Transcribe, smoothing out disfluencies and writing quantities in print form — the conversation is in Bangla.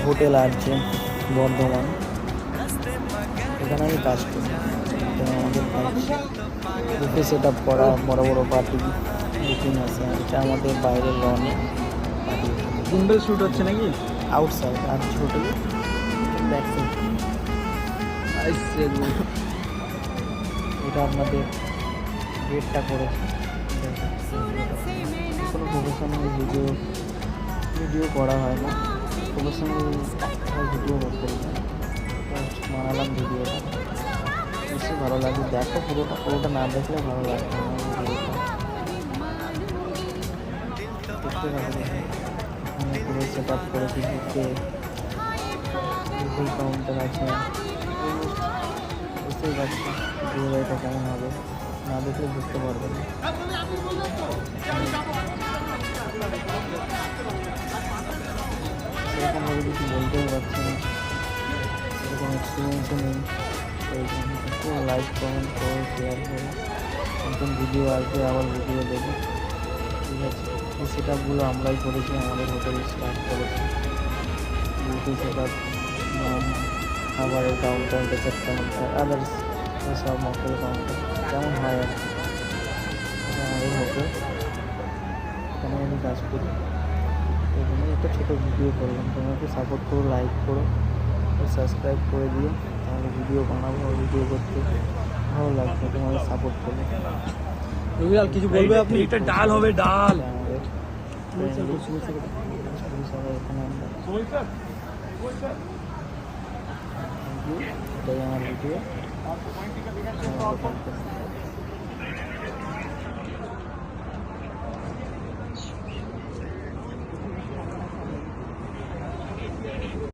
হোটেল আছে বর্ধমান, এখানে আমি কাজ করি। এখানে আমাদের কাজ বুফে সেট আপ করা, বড় বড় পার্টি বুকিং আছে। এটা আমাদের বাইরের লনে পার্টি, সিম্বল শ্যুট হচ্ছে নাকি? আউটসাইড আর হোটেলে ব্যাক সাইড। এটা আপনাদের গেটটা করেছে। কোনো প্রফেশনাল ভিডিও করা হয় না, প্রফেশনাল ভিডিও করি না, বানালাম ভিডিওটা। বেশি ভালো লাগে, দেখো পুরোটা না দেখলে ভালো লাগবে না ভিডিওটা দেখতে পাবে। এখানে পুরো সেট আপ করেছি, বুফে কাউন্টার আছে। বুঝতেই পারছি বিয়েবাড়িটা কেমন হবে, না দেখলে বুঝতে পারবে না। সেরকমভাবে কিছু বলতেও পারছি না, সেরকম এক্সপিরিয়েন্সও নেই। একটু লাইক কমেন্ট করো, শেয়ার করো, নতুন ভিডিও আসবে আবার ভিডিও দেবো, ঠিক আছে? এই সেট আপগুলো আমরাই করেছি, আমাদের হোটেল স্টার্ট করেছি। বিউটি সেট আপ, খাবারের কাউন্টার, ডেজার্ট কাউন্টার, আদার্স সব মকটেল কাউন্টার যেমন হয় আর কি। এটা আমাদের হোটেল, এখানে আমি কাজ করি। এখানে একটা ছোটো ভিডিও করলাম, তোমরা একটু সাপোর্ট করো, লাইক করো, সাবস্ক্রাইব করে দিও, তাহলে ভিডিও বানাবো। ভিডিও করতে ভালো লাগবে তোমাদের সাপোর্ট করলে। রবিলাল কিছু বলবে আপনি? এটা ডাল হবে, ডাল। আমাদের সবাই এখানে আমরা এটাই আমার ভিডিও।